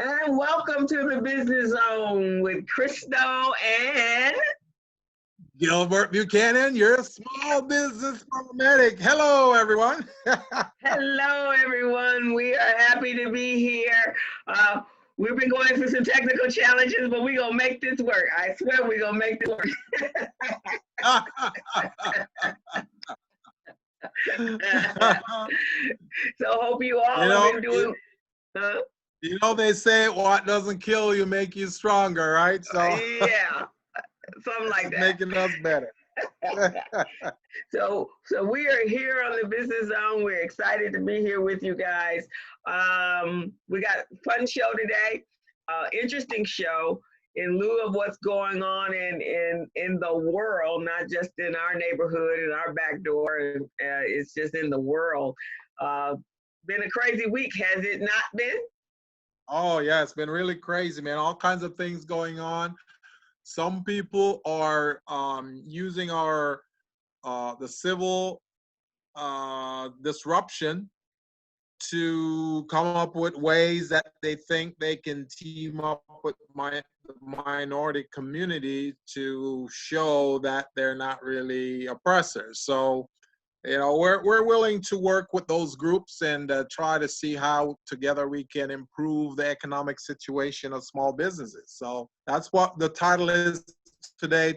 And welcome to the Business Zone with Crystal and Gilbert Buchanan, you're a small business paramedic. Hello, everyone. hello, everyone. We are happy to be here. We've been going through some technical challenges, but we're going to make this work. I swear we're going to make this work. So hope you all have been doing... They say what doesn't kill you make you stronger, right? So yeah, something like that. Making us better. So we are here on the Business Zone. We're excited to be here with you guys. We got a fun show today, interesting show in lieu of what's going on in the world, not just in our neighborhood and our back door. It's just in the world. Been a crazy week, has it not been? Oh yeah, it's been really crazy, man. All kinds of things going on. Some people are using our the civil disruption to come up with ways that they think they can team up with the minority community to show that they're not really oppressors. So, we're willing to work with those groups and try to see how together we can improve the economic situation of small businesses. So that's what the title is today.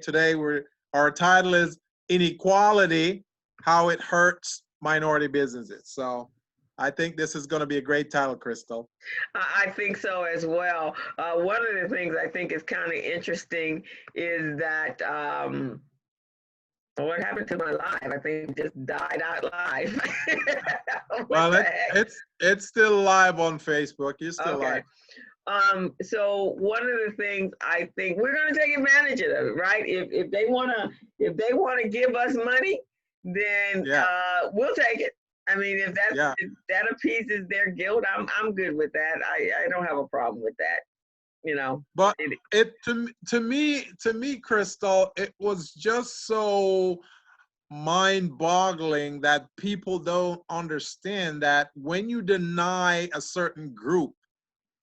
Our title is Inequality, How It Hurts Minority Businesses. So I think this is going to be a great title, Crystal. I think so as well. One of the things I think is kind of interesting is that what happened to my live? I think it just died out live. Well, it's still live on Facebook. You're still live. So one of the things I think we're going to take advantage of it, right? If they want to give us money, then we'll take it. I mean, if that appeases their guilt, I'm good with that. I don't have a problem with that. But to me, Crystal, it was just so mind-boggling that people don't understand that when you deny a certain group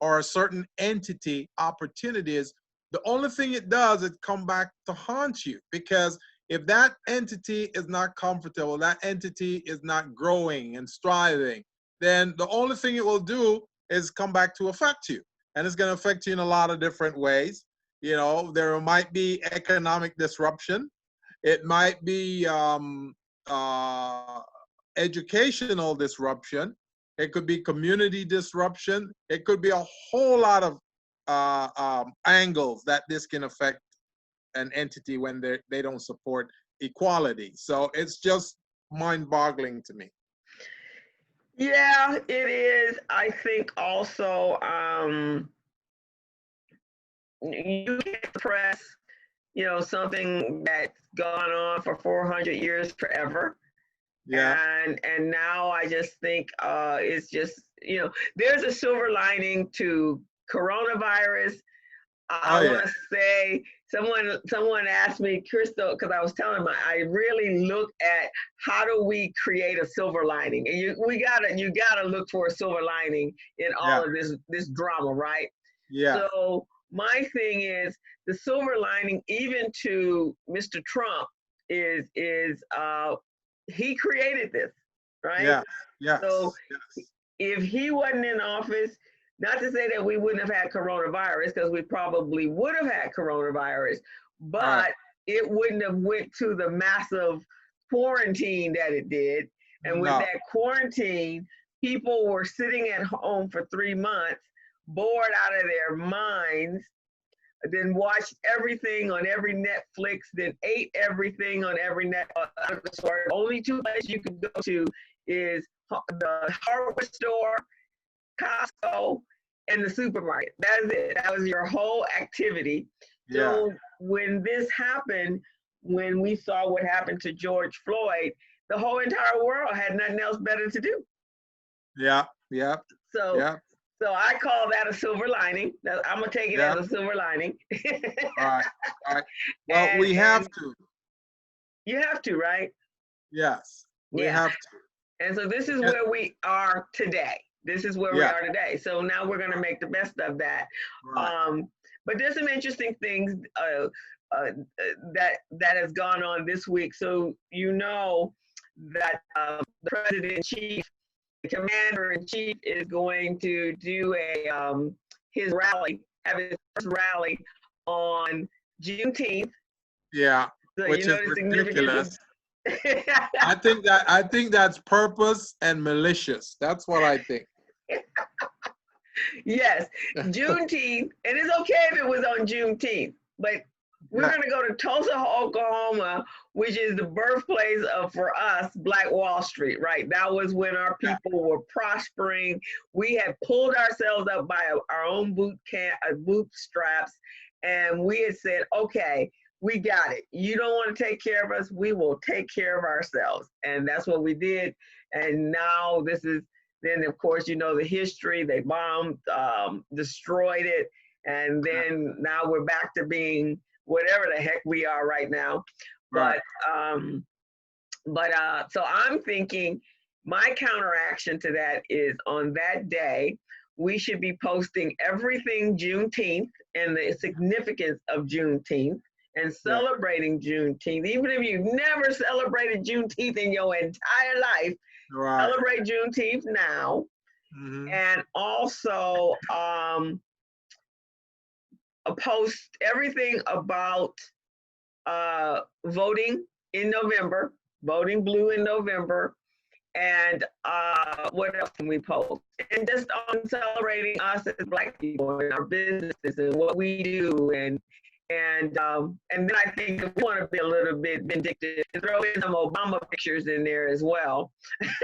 or a certain entity opportunities, the only thing it does is come back to haunt you. Because if that entity is not comfortable, that entity is not growing and striving, then the only thing it will do is come back to affect you. And it's going to affect you in a lot of different ways. There might be economic disruption. It might be educational disruption. It could be community disruption. It could be a whole lot of angles that this can affect an entity when they don't support equality. So it's just mind-boggling to me. Yeah, it is. I think also you can press, something that's gone on for 400 years forever. Yeah. And now I just think it's just, there's a silver lining to coronavirus. I want to say someone asked me, Crystal, because I was telling them I really look at how do we create a silver lining, and you gotta look for a silver lining in all of this drama, right? Yeah. So my thing is the silver lining, even to Mr. Trump, is he created this, right? Yeah. Yes. So if he wasn't in office, not to say that we wouldn't have had coronavirus, because we probably would have had coronavirus, but it wouldn't have went to the massive quarantine that it did. And with that quarantine, people were sitting at home for 3 months, bored out of their minds, then watched everything on every Netflix, then ate everything on every Only 2 places you could go to is the hardware store, Costco, and the supermarket. That is it. That was your whole activity. So when this happened, when we saw what happened to George Floyd, the whole entire world had nothing else better to do. Yeah. So I call that a silver lining. I'm gonna take it as a silver lining. All right. Well, we have to. You have to, right? Yes, we have to. And so this is where we are today. This is where we Yeah. are today. So now we're going to make the best of that. Right. But there's some interesting things that has gone on this week. So you know that the president in chief, the commander in chief, is going to do his rally, have his first rally on Juneteenth. Yeah. So you Which know is the significance of. ridiculous. I think that's purpose and malicious. That's what I think. Yes, Juneteenth, and it's okay if it was on Juneteenth, but we're Yeah. going to go to Tulsa, Oklahoma, which is the birthplace of, for us, Black Wall Street, right? That was when our people were prospering. We had pulled ourselves up by our own bootstraps, and we had said, okay, we got it. You don't want to take care of us. We will take care of ourselves. And that's what we did. And now this is, then of course, you know the history. They bombed, destroyed it. And then now we're back to being whatever the heck we are right now. Right. So I'm thinking my counteraction to that is on that day, we should be posting everything Juneteenth and the significance of Juneteenth and celebrating Juneteenth. Even if you've never celebrated Juneteenth in your entire life, Right. celebrate Juneteenth now. Mm-hmm. And also post everything about voting in November, voting blue in November, and what else can we post? And just on celebrating us as Black people and our businesses and what we do, and then I think we want to be a little bit vindictive, throw in some Obama pictures in there as well,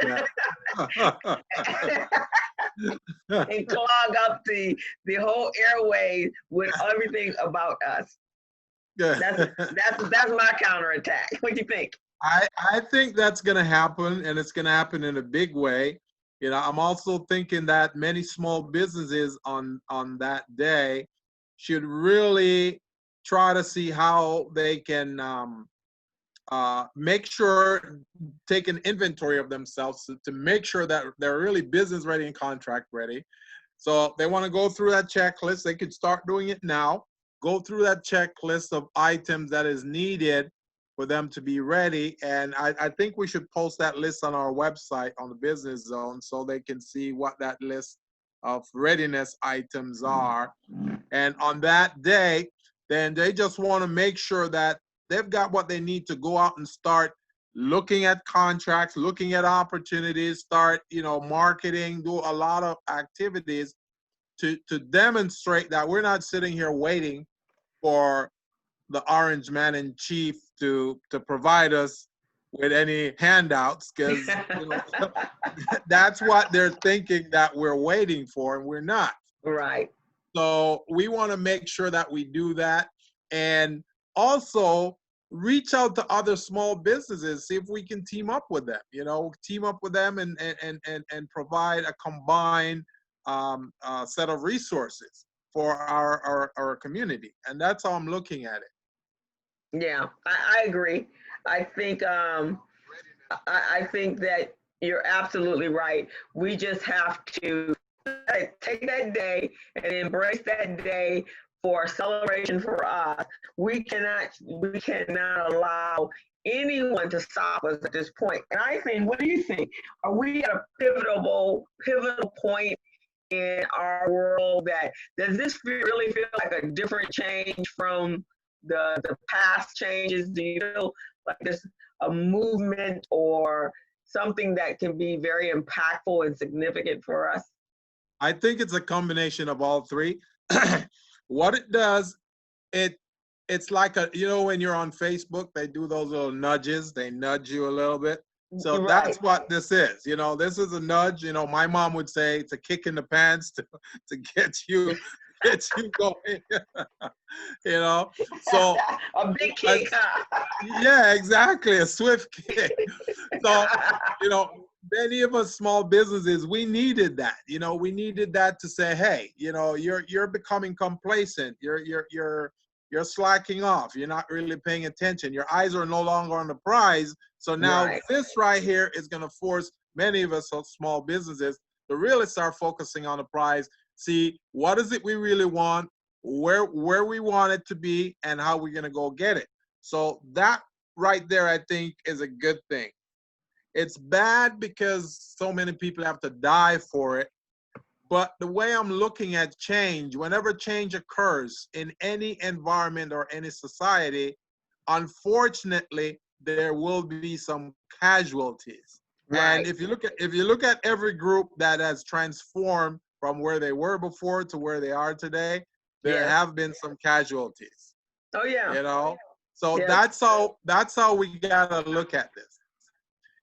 Yeah. and clog up the whole airway with everything about us. That's my counterattack. What do you think? I think that's going to happen, and it's going to happen in a big way. You know, I'm also thinking that many small businesses on that day should really try to see how they can make sure, take an inventory of themselves to make sure that they're really business ready and contract ready. So if they want to go through that checklist, they could start doing it now. Go through that checklist of items that is needed for them to be ready. And I think we should post that list on our website on the Business Zone so they can see what that list of readiness items are. And on that day, then they just want to make sure that they've got what they need to go out and start looking at contracts, looking at opportunities, start, marketing, do a lot of activities to demonstrate that we're not sitting here waiting for the orange man in chief to provide us with any handouts, because that's what they're thinking that we're waiting for, and we're not. Right. So we want to make sure that we do that, and also reach out to other small businesses, see if we can team up with them. Team up with them and provide a combined set of resources for our community, and that's how I'm looking at it. Yeah, I agree. I think I think that you're absolutely right. We just have to take that day and embrace that day for celebration for us. We cannot allow anyone to stop us at this point. And I think, what do you think? Are we at a pivotal point in our world that does this really feel like a different change from the past changes? Do you feel like there's a movement or something that can be very impactful and significant for us? I think it's a combination of all three. What it does, it's like when you're on Facebook, they do those little nudges, they nudge you a little bit. So Right. That's what this is. This is a nudge. My mom would say it's a kick in the pants to get you going. So a big kick. yeah, exactly, a swift kick. So many of us small businesses, we needed that. We needed that to say, hey, you're becoming complacent. You're slacking off. You're not really paying attention. Your eyes are no longer on the prize. So now Right. This right here is going to force many of us small businesses to really start focusing on the prize, see what is it we really want, where we want it to be, and how we're going to go get it. So that right there, I think, is a good thing. It's bad because so many people have to die for it. But the way I'm looking at change, whenever change occurs in any environment or any society, unfortunately, there will be some casualties. And Right. if you look at every group that has transformed from where they were before to where they are today, there Yes. have been some casualties. Oh yeah. You know, so Yes. that's how we gotta look at this.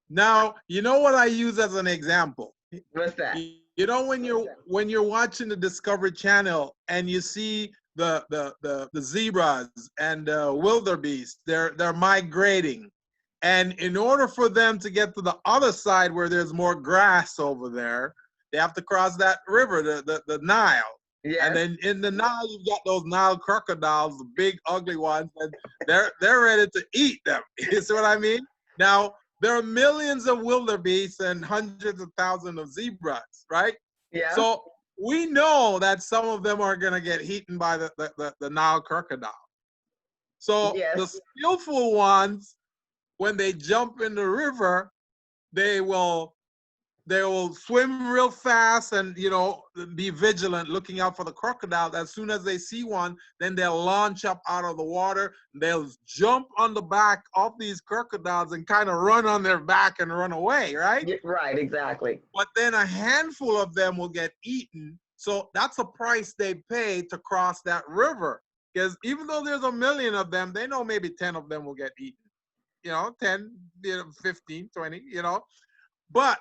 Now, you know what I use as an example? What's that? You know, when you're watching the Discovery Channel and you see the zebras and wildebeest, they're migrating, and in order for them to get to the other side where there's more grass over there, they have to cross that river, the Nile. And Yes. then in the Nile, you've got those Nile crocodiles, the big ugly ones, and they're ready to eat them. You see what I mean? Now, there are millions of wildebeest and hundreds of thousands of zebras, right? Yeah. So we know that some of them are going to get eaten by the Nile crocodile. So Yes. the skillful ones, when they jump in the river, they will they will swim real fast and, you know, be vigilant, looking out for the crocodile. As soon as they see one, then they'll launch up out of the water. They'll jump on the back of these crocodiles and kind of run on their back and run away, right? Right. Exactly. But then a handful of them will get eaten. So that's a price they pay to cross that river. Because even though there's a million of them, they know maybe 10 of them will get eaten. You know, 10, 15, 20, you know. But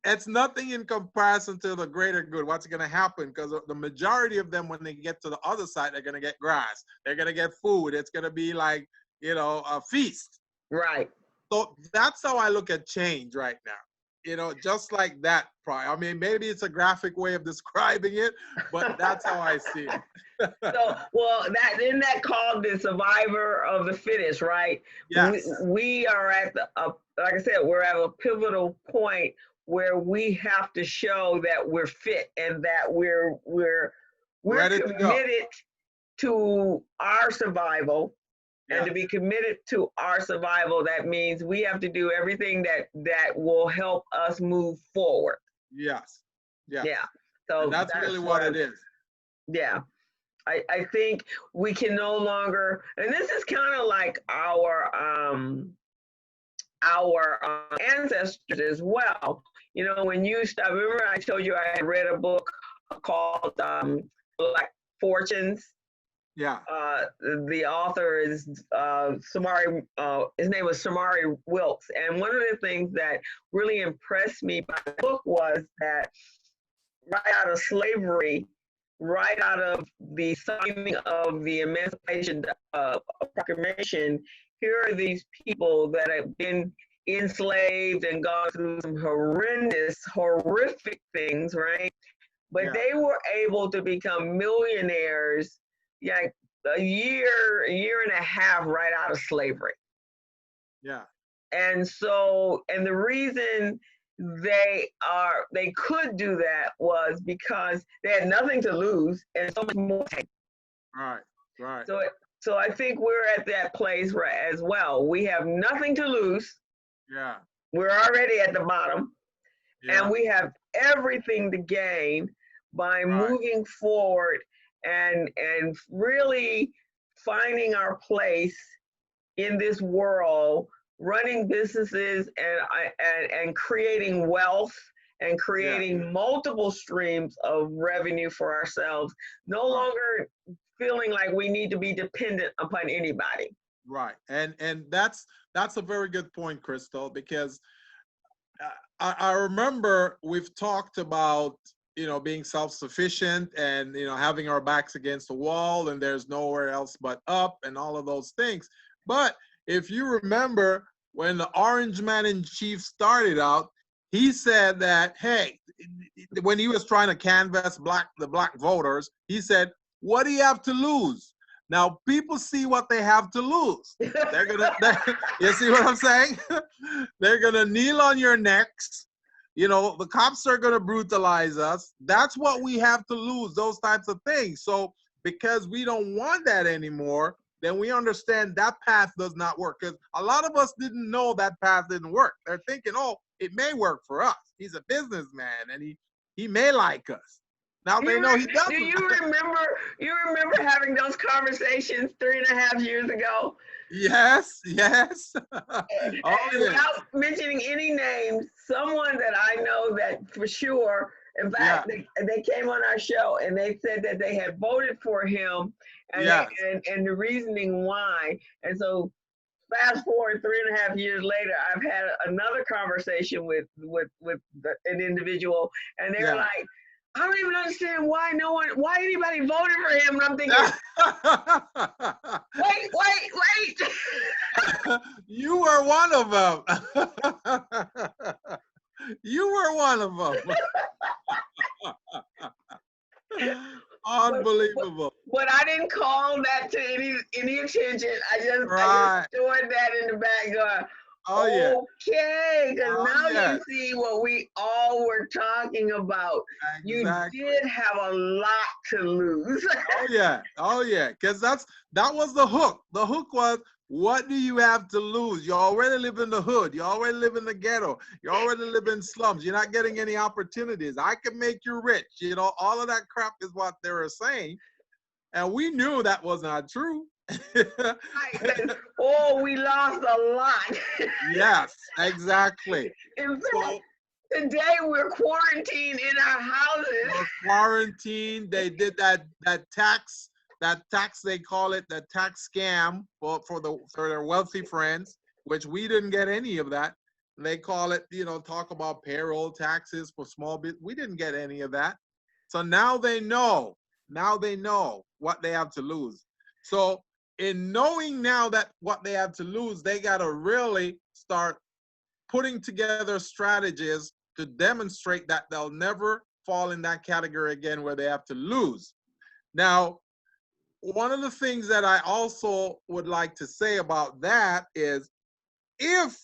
it's nothing in comparison to the greater good. What's going to happen? Because the majority of them, when they get to the other side, they're going to get grass. They're going to get food. It's going to be like, you know, a feast. Right. So that's how I look at change right now. You know, just like that. I mean, maybe it's a graphic way of describing it, but that's how I see it. So, well, that isn't that called the survivor of the fittest, right? Yes. We are at the, like I said, we're at a pivotal point where we have to show that we're fit and that we're Ready to go. committed to our survival. And to Yes. be committed to our survival, that means we have to do everything that will help us move forward. Yes. Yes. Yeah. So And that's really what it is. Yeah. I think we can no longer, and this is kind of like our ancestors as well. You know, when you stop, remember I told you I had read a book called Black Fortunes. Yeah. The author is Samari. His name was Samari Wilkes, and one of the things that really impressed me by the book was that right out of slavery, right out of the signing of the Emancipation Proclamation, here are these people that have been enslaved and gone through some horrific things, right? But Yeah. they were able to become millionaires, like a year and a half right out of slavery. Yeah. And so, and the reason they could do that was because they had nothing to lose and so much more. Right. Right. So I think we're at that place right as well. We have nothing to lose. Yeah. We're already at the bottom, Yeah. and we have everything to gain by moving forward and really finding our place in this world, running businesses and creating wealth and creating multiple streams of revenue for ourselves, no longer feeling like we need to be dependent upon anybody. Right. And that's a very good point, Crystal, because I remember we've talked about, you know, being self-sufficient and, you know, having our backs against the wall and there's nowhere else but up and all of those things. But if you remember when the Orange Man in Chief started out, he said that, hey, when he was trying to canvass the black voters, he said, what do you have to lose? Now people see what they have to lose. You see what I'm saying? They're gonna kneel on your necks. You know, the cops are going to brutalize us. That's what we have to lose, those types of things. So because we don't want that anymore, then we understand that path does not work. Because a lot of us didn't know that path didn't work. They're thinking, oh, it may work for us. He's a businessman and he may like us. Now they know he Do doesn't. you remember? You remember having those conversations 3.5 years ago? Yes, yes. Oh And yeah, without mentioning any names, someone that I know that for sure, in yeah, fact, they came on our show and they said that they had voted for him and yes, and the reasoning why. And so fast forward 3.5 years later, I've had another conversation with an individual, and they were yeah. like, I don't even understand why anybody voted for him. And I'm thinking, wait. You were one of them. You were one of them. but, but, Unbelievable. but I didn't call that to any attention. I just Right. stored that in the back going, Oh yeah. okay, because Oh now yeah. you see what we all were talking about. You Exactly. did have a lot to lose. Oh yeah. Oh yeah. Because that was the hook. The hook was, what do you have to lose? You already live in the hood. You already live in the ghetto. You already live in slums. You're not getting any opportunities. I can make you rich. You know, all of that crap is what they were saying. And we knew that was not true. Right, we lost a lot. Yes, exactly. In fact, So today we're quarantined in our houses. we're quarantined. They did that tax they call it, the tax scam for their wealthy friends, which we didn't get any of that. They call it, talk about payroll taxes for small business. We didn't get any of that. So now they know. Now they know what they have to lose. So in knowing now that what they have to lose, they got to really start putting together strategies to demonstrate that they'll never fall in that category again where they have to lose. Now, one of the things that I also would like to say about that is, if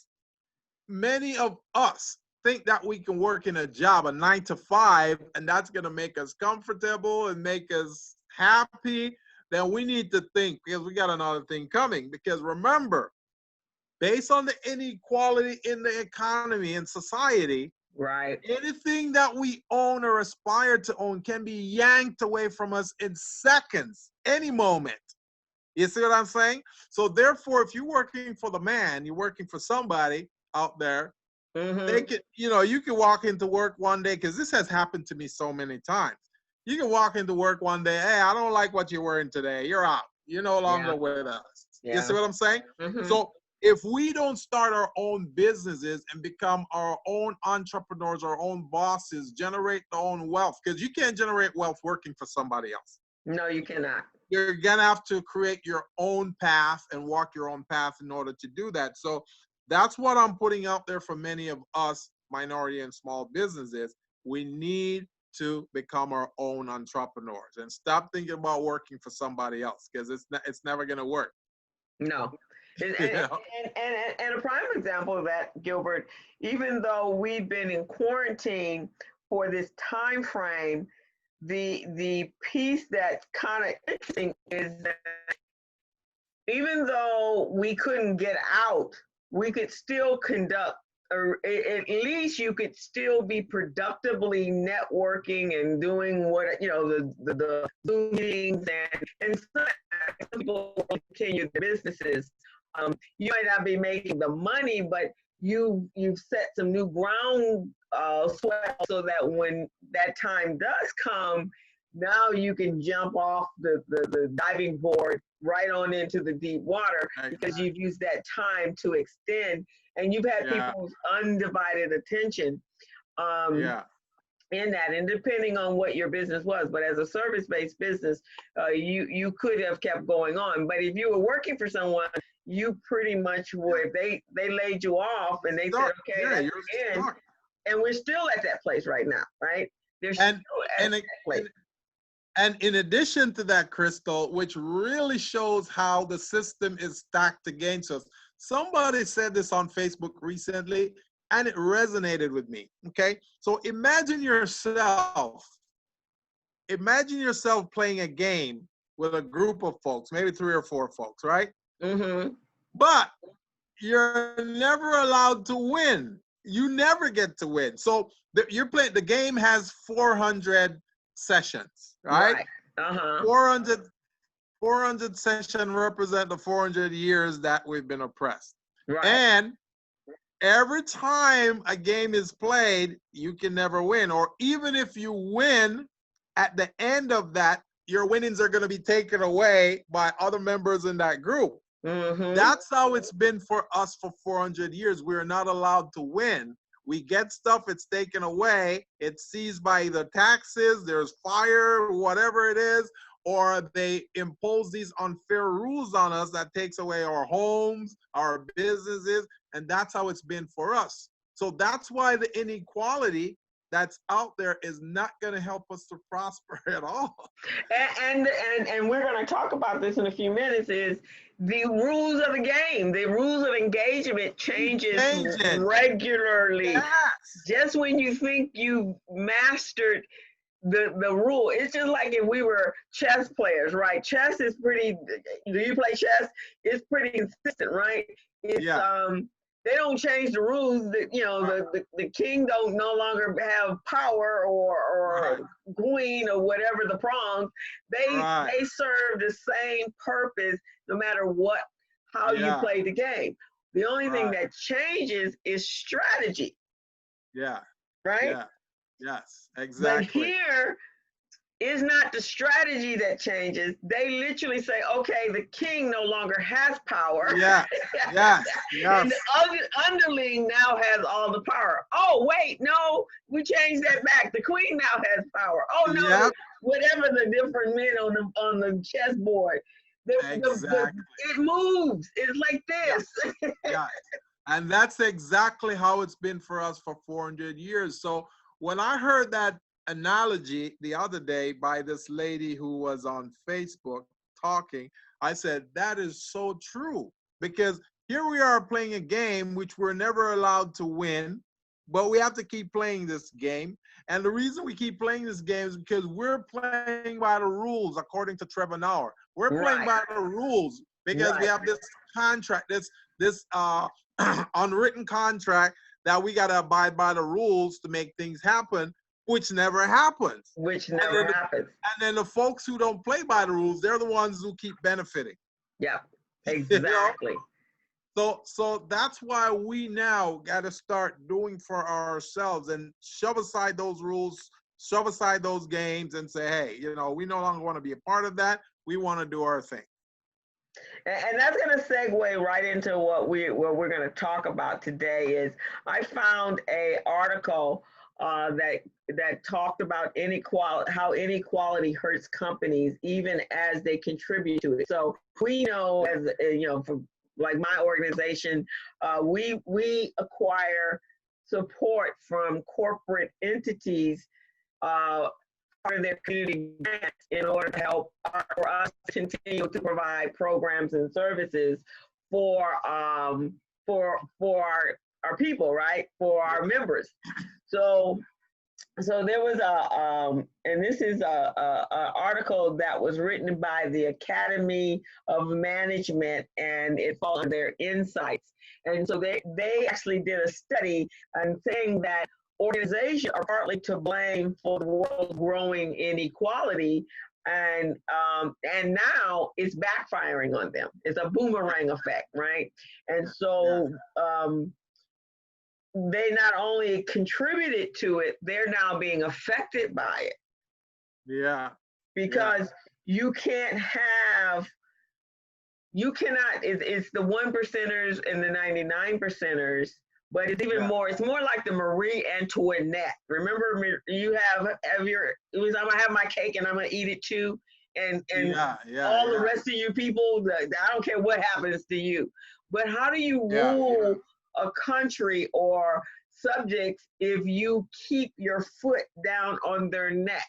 many of us think that we can work in a job, a 9 to 5, and that's going to make us comfortable and make us happy, then we need to think, because we got another thing coming. Because remember, based on the inequality in the economy and society, Right. anything that we own or aspire to own can be yanked away from us in seconds, any moment. You see what I'm saying? So therefore, if you're working for the man, you're working for somebody out there, they Mm-hmm. can, you can walk into work one day, because this has happened to me so many times. You can walk into work one day, hey, I don't like what you're wearing today. You're out. You're no Yeah. longer with us. You see Yeah. what I'm saying? Mm-hmm. So if we don't start our own businesses and become our own entrepreneurs, our own bosses, generate our own wealth, because you can't generate wealth working for somebody else. No, you cannot. You're gonna have to create your own path and walk your own path in order to do that. So that's what I'm putting out there for many of us minority and small businesses. We need to become our own entrepreneurs and stop thinking about working for somebody else, because it's never gonna work. No. And, You and, know? and a prime example of that, Gilbert, even though we've been in quarantine for this time frame, the piece that's kind of interesting is that even though we couldn't get out, we could still conduct, or at least you could still be productively networking and doing what, the Zoom meetings, and some people continue their businesses. You might not be making the money, but you've set some new ground swell, so that when that time does come, now you can jump off the diving board right on into the deep water, because you've used that time to extend, and you've had Yeah, people's undivided attention yeah. in that. And depending on what your business was, but as a service-based business, you could have kept going on. But if you were working for someone, you pretty much would. They laid you off and they said, okay, Yeah, that's you're the end. stuck. And we're still at that place right now, right? They're still And at and that place. and in addition to that, Crystal, which really shows how the system is stacked against us. Somebody said this on Facebook recently. and it resonated with me. Okay, so imagine yourself playing a game with a group of folks, maybe 3 or 4 folks, right? Mm-hmm. But you're never allowed to win. You never get to win. So the game has 400 sessions, right? Right. Uh-huh. 400 sessions represent the 400 years that we've been oppressed. Right. And every time a game is played, you can never win. Or even if you win, at the end of that, your winnings are going to be taken away by other members in that group. Mm-hmm. That's how it's been for us for 400 years. We're not allowed to win. We get stuff, it's taken away. It's seized by either taxes, there's fire, whatever it is, or they impose these unfair rules on us that takes away our homes, our businesses, and that's how it's been for us. So that's why the inequality that's out there is not going to help us to prosper at all. And we're going to talk about this in a few minutes. Is the rules of the game, the rules of engagement changes Changing. regularly. Yes. Just when you think you mastered the rule, it's just like if we were chess players, right? Chess is pretty. Do you play chess? It's pretty consistent, right? It's Yeah. they don't change the rules. That the king don't no longer have power or queen or whatever the prongs. They serve the same purpose no matter how you play the game. The only thing that changes is strategy. Yeah. Right. Yeah. Yes. But Exactly. here, it's not the strategy that changes. They literally say, okay, the king no longer has power. Yeah. Yes. Yes. And the underling now has all the power. Oh, wait, no, we changed that back. The queen now has power. Oh, no, Yep. whatever the different men on the chessboard. Exactly. It moves. It's like this. Yeah. Yeah. And that's exactly how it's been for us for 400 years. So when I heard that analogy the other day by this lady who was on Facebook talking, I said, that is so true. Because here we are playing a game which we're never allowed to win, but we have to keep playing this game. And the reason we keep playing this game is because we're playing by the rules, according to Trevor Nauer. We're playing by the rules because we have this contract, this unwritten contract that we got to abide by the rules to make things happen, which never happens. Happens. And then the folks who don't play by the rules, they're the ones who keep benefiting. Yeah, exactly. You know? So that's why we now got to start doing for ourselves and shove aside those rules, shove aside those games and say, hey, we no longer want to be a part of that. We want to do our thing. And that's going to segue right into what we're going to talk about today. Is I found a article that talked about inequality, how inequality hurts companies even as they contribute to it. So we know, as for like my organization, we acquire support from corporate entities part of their community grants in order to help for us to continue to provide programs and services for our people, right? For our members. So there was and this is a article that was written by the Academy of Management, and it falls under their insights. And so they actually did a study and saying that organizations are partly to blame for the world's growing inequality, and now it's backfiring on them. It's a boomerang effect, right? And so they not only contributed to it, they're now being affected by it. Yeah. Because you cannot, it's the 1%ers and the 99%ers, but it's even more, it's more like the Marie Antoinette. Remember, you have your, I'm gonna have my cake and I'm gonna eat it too. And all the rest of you people, I don't care what happens to you. But how do you rule a country or subjects if you keep your foot down on their necks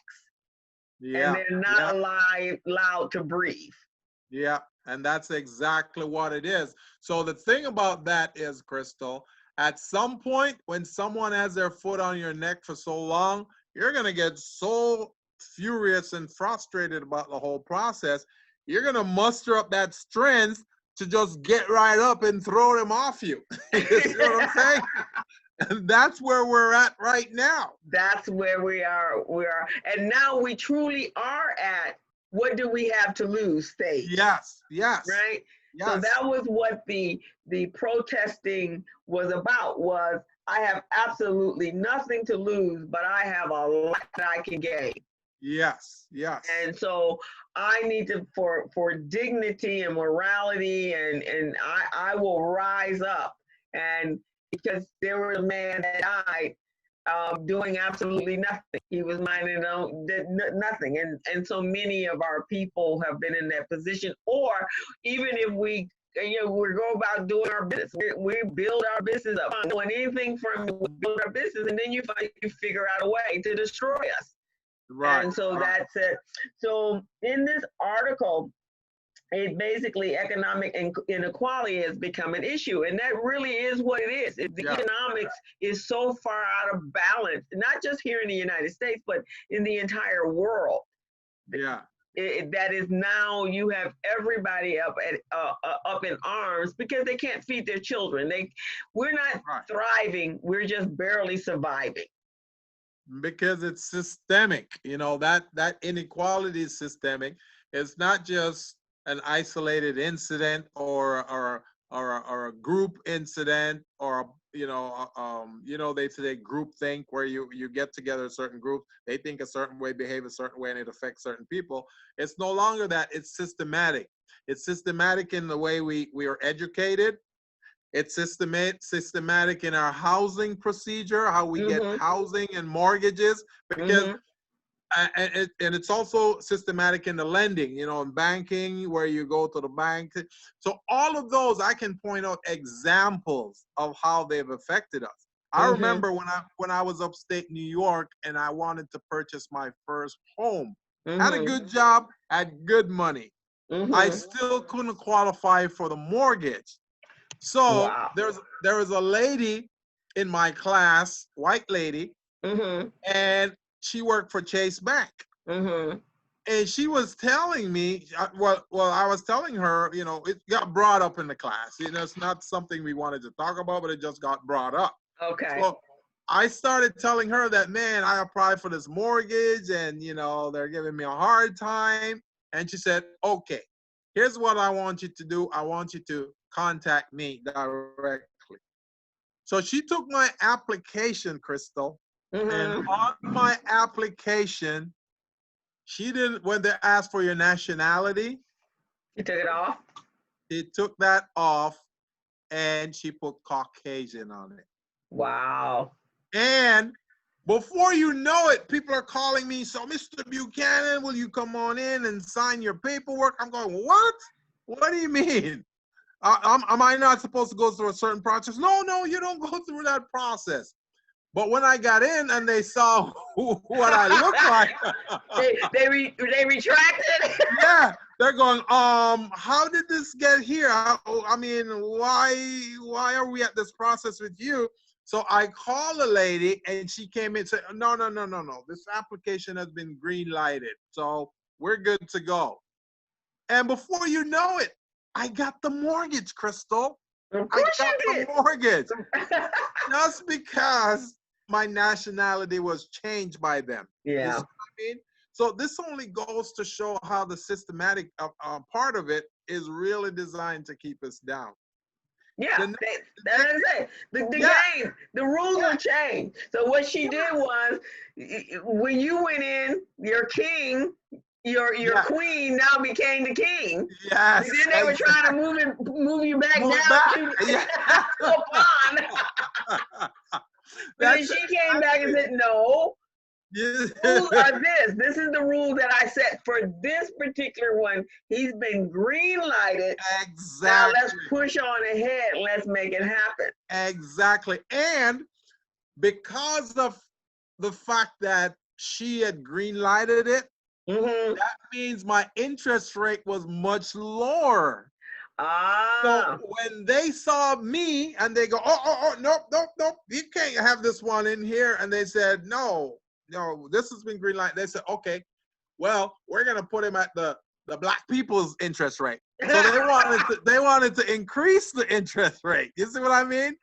and they're not allowed to breathe? Yeah, and that's exactly what it is. So the thing about that is, Crystal, At some point, when someone has their foot on your neck for so long, you're going to get so furious and frustrated about the whole process. You're going to muster up that strength to just get right up and throw them off you. You see what I'm saying? And that's where we're at right now. That's where we are. And now we truly are at what do we have to lose stage. Yes, yes, right? yes. So that was what the protesting was about, was I have absolutely nothing to lose, but I have a lot that I can gain. Yes, yes. And so I need to, for dignity and morality, and I will rise up. And because there was a man that died doing absolutely nothing. He was minding did nothing. And so many of our people have been in that position. Or even if we go about doing our business, we build our business up, not doing anything from it, we build our business, and then you figure out a way to destroy us. Right. And so that's it. So in this article, it basically, economic inequality has become an issue, and that really is what it is. The economics is so far out of balance, not just here in the United States, but in the entire world. Yeah. That is, now you have everybody up in arms because they can't feed their children. We're not thriving. We're just barely surviving. Because it's systemic. That inequality is systemic. It's not just an isolated incident or a group incident, or they say group think, where you get together a certain group, they think a certain way, behave a certain way, and it affects certain people. It's no longer that. It's systematic. It's systematic in the way we are educated. It's systematic in our housing procedure, how we get housing and mortgages, because and it's also systematic in the lending, in banking, where you go to the bank. So all of those, I can point out examples of how they've affected us. I remember when I was upstate New York and I wanted to purchase my first home. Had a good job, had good money. I still couldn't qualify for the mortgage. So there was a lady in my class, white lady, and she worked for Chase Bank. And she was telling me, I was telling her, it got brought up in the class. It's not something we wanted to talk about, but it just got brought up. Okay. So I started telling her that, man, I applied for this mortgage and, they're giving me a hard time. And she said, okay, here's what I want you to do. I want you to contact me directly. So she took my application, Crystal, and on my application, she didn't, when they asked for your nationality, you took it off? She took that off and she put Caucasian on it. Wow. And before you know it, people are calling me, so Mr. Buchanan, will you come on in and sign your paperwork? I'm going, what? What do you mean? Am I not supposed to go through a certain process? No, you don't go through that process. But when I got in and they saw what I looked like, they retracted. Yeah, they're going, how did this get here? I mean, why are we at this process with you? So I called a lady and she came in and said, no. This application has been green lighted. So we're good to go. And before you know it, I got the mortgage, Crystal. Of course I got you did. the mortgage. Just because my nationality was changed by them. Yeah. You see what I mean? So this only goes to show how the systematic part of it is really designed to keep us down. Yeah, that's it. The game, the rules will change. So what she did was, when you went in, your king, your queen now became the king. Yes. And then they were trying to move you back down to the pond. But then she came back and said, no. Rules are this. This is the rule that I set for this particular one. He's been green lighted. Exactly. Now let's push on ahead. Let's make it happen. Exactly. And because of the fact that she had green lighted it, that means my interest rate was much lower. So Ah, when they saw me and they go, nope, nope, nope, you can't have this one in here. And they said, no, no, this has been green light. They said, okay, well, we're gonna put him at the black people's interest rate. So they wanted to increase the interest rate. You see what I mean?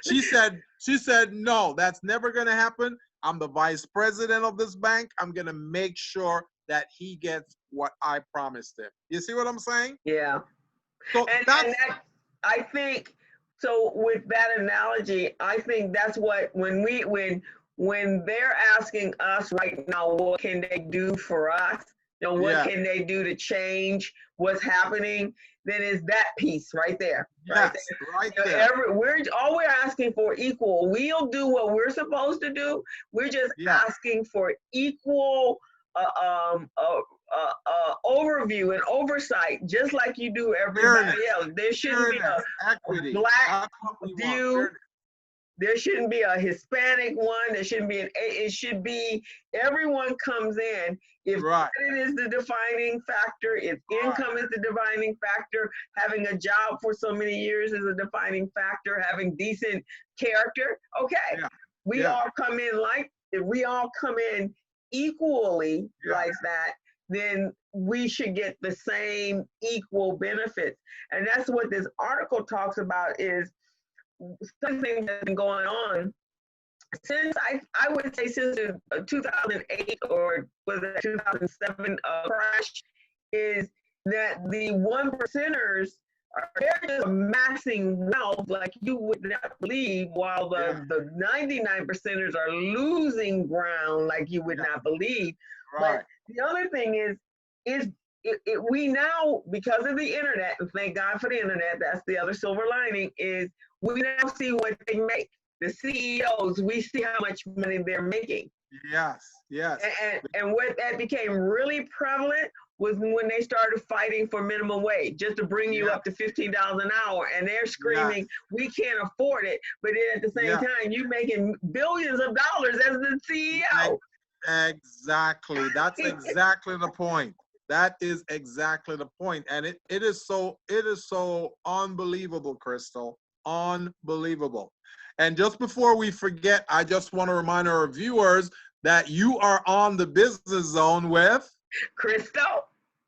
She said, no, that's never gonna happen. I'm the vice president of this bank. I'm gonna make sure that he gets what I promised him. You see what I'm saying? yeah. So And that, I think, so with that analogy, I think that's what, when they're asking us right now, what can they do for us? You know, what yeah, can they do to change what's happening? Then is that piece right there, right yes, there. right You know, there. we're asking for equal. We'll do what we're supposed to do. We're just Yeah, asking for equal overview and oversight, just like you do everybody fairness, else. There shouldn't be fairness, a equity. black That's what we want. view. Fairness. There shouldn't be a Hispanic one. There shouldn't be it should be everyone comes in. If Right, credit is the defining factor, if right. income is the defining factor, having a job for so many years is a defining factor, having decent character, okay. Yeah, We yeah, all come in like, if we all come in equally yeah. like that, then we should get the same equal benefits. And that's what this article talks about, is something that's been going on since I would say since the 2008 or was it 2007 crash, is that the one percenters they're just amassing wealth like you would not believe, while Yeah, the 99 percenters are losing ground like you would yeah, not believe. But right. the other thing is we now, because of the internet, and thank God for the internet, that's the other silver lining, is we now see what they make. The CEOs, we see how much money they're making. Yes, yes. And what that became really prevalent was when they started fighting for minimum wage, just to bring you Yeah, up to $15 an hour. And they're yes, screaming, we can't afford it. But then at the same yeah. time, you making billions of dollars as the CEO. Exactly. That's exactly the point. That is exactly the point. And it is so unbelievable, Crystal. Unbelievable. And just before we forget, I just want to remind our viewers that you are on the Business Zone with Crystal.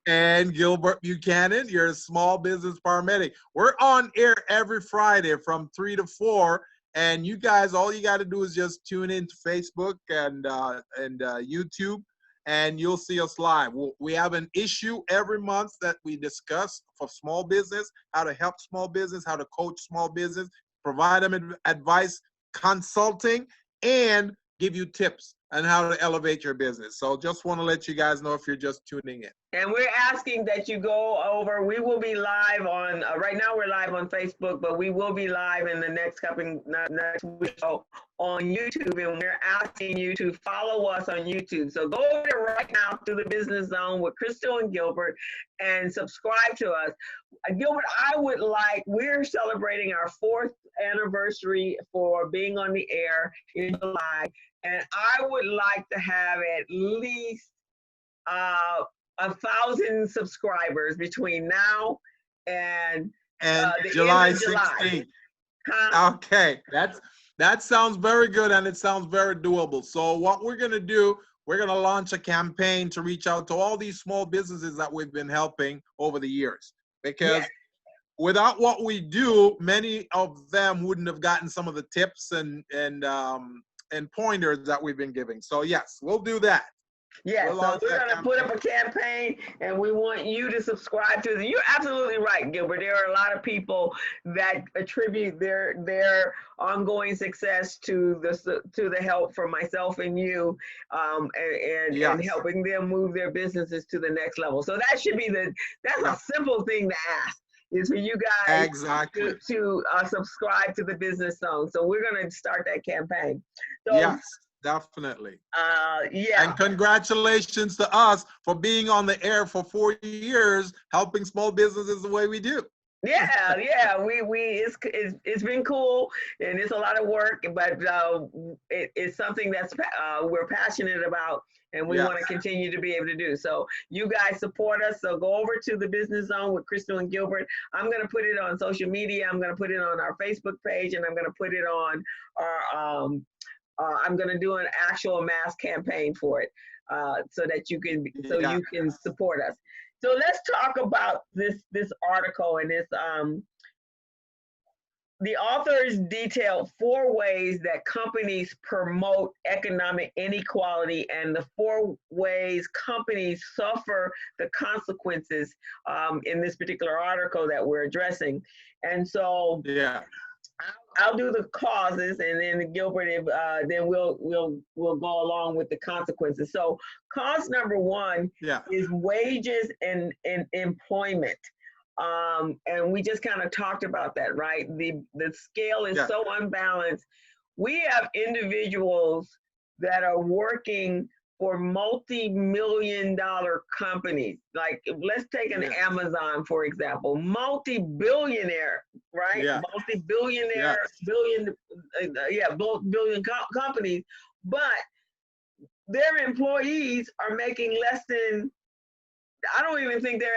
and Gilbert Buchanan, you're a small business paramedic. We're on air every Friday from 3 to 4. And you guys, all you got to do is just tune in to Facebook and YouTube, and you'll see us live. We have an issue every month that we discuss for small business, how to help small business, how to coach small business, provide them advice, consulting, and give you tips on how to elevate your business. So just want to let you guys know if you're just tuning in. And we're asking that you go over. We will be live on, right now we're live on Facebook, but we will be live in the next week on YouTube. And we're asking you to follow us on YouTube. So go over there right now to the Business Zone with Crystal and Gilbert and subscribe to us. Gilbert, we're celebrating our 4th anniversary for being on the air in July. And I would like to have at least 1,000 subscribers between now and the July end of July. 16th. Huh? Okay, that sounds very good, and it sounds very doable. So what we're gonna do, we're gonna launch a campaign to reach out to all these small businesses that we've been helping over the years. Because Yes. without what we do, many of them wouldn't have gotten some of the tips and pointers that we've been giving. So yes, we'll do that. Yes, We'll so launch we're that going to put up campaign. a campaign, and we want you to subscribe to it. You're absolutely right, Gilbert. There are a lot of people that attribute their ongoing success to the help from myself and you, and Yes, helping them move their businesses to the next level. So that's a yes, simple thing to ask, is for you guys exactly. to subscribe to the Business Zone. So we're going to start that campaign. So Yes, definitely. yeah. And congratulations to us for being on the air for 4 years, helping small businesses the way we do. Yeah. It's been cool, and it's a lot of work, but it's something that's we're passionate about, and we want to Yes. continue to be able to do. So you guys support us. So go over to the Business Zone with Crystal and Gilbert. I'm going to put it on social media. I'm going to put it on our Facebook page, and I'm going to put it on our. I'm going to do an actual mass campaign for it, so Yeah. you can support us. So let's talk about this article and this the authors detailed 4 ways that companies promote economic inequality and the 4 ways companies suffer the consequences in this particular article that we're addressing. And so Yeah. I'll do the causes, and then Gilbert, if, then we'll go along with the consequences. So, cause number 1 Yeah. is wages and employment, and we just kind of talked about that, right? The scale is Yeah. so unbalanced. We have individuals that are working for multi-million-dollar companies. Like, let's take an Yeah. Amazon, for example, multi-billionaire, right? Yeah. Multi-billionaire, Yes. billion companies, but their employees are making less than, I don't even think they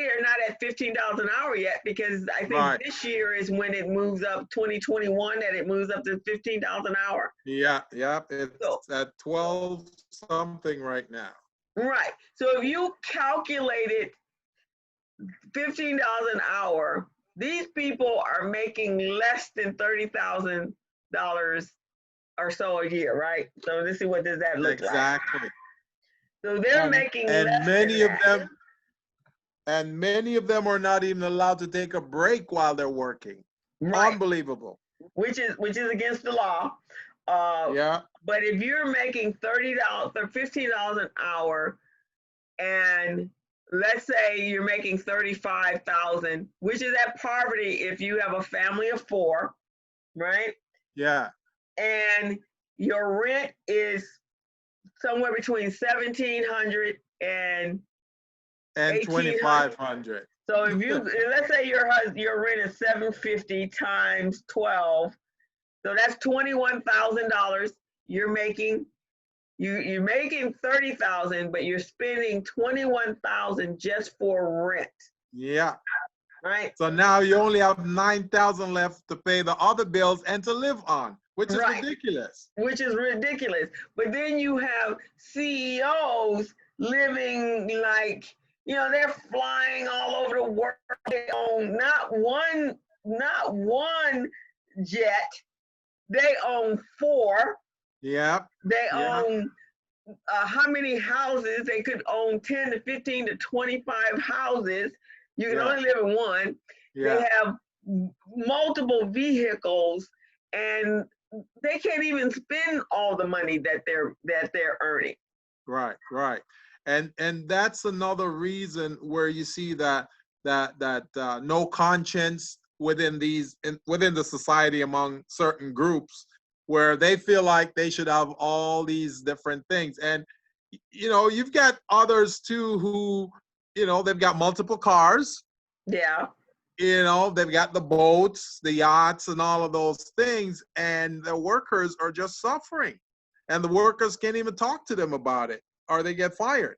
are not at $15 an hour yet, because I think Right. this year is when it moves up, 2021, that it moves up to $15 an hour. Yeah. Yeah. So, It's at 12 something right now. right. So if you calculated $15 an hour, these people are making less than $30,000 or so a year, right? So let's see, what does that look like? Exactly. So they're making And less than that. many of them are not even allowed to take a break while they're working. Right. Unbelievable. Which is against the law. Yeah. But if you're making $30 or $15 an hour, and let's say you're making 35,000, which is at poverty if you have a family of 4, right? Yeah. And your rent is somewhere between 1,700 and And 1,800. 2,500. So if you, let's say your rent is 750 times 12, so that's $21,000 you're making. You're making 30,000, but you're spending 21,000 just for rent, Yeah. right? So now you only have 9,000 left to pay the other bills and to live on, which is Right, ridiculous. which is ridiculous. But then you have CEOs living like, they're flying all over the world. They own not one jet. They own 4. Yeah. They Yeah. own how many houses? They could own 10 to 15 to 25 houses. You can Yeah. only live in one. They Yeah. have multiple vehicles, and they can't even spend all the money that they're earning. Right. Right. And that's another reason where you see that no conscience within the society among certain groups, where they feel like they should have all these different things. And you've got others too who, they've got multiple cars, Yeah. they've got the boats, the yachts, and all of those things, and the workers are just suffering, and the workers can't even talk to them about it, or they get fired.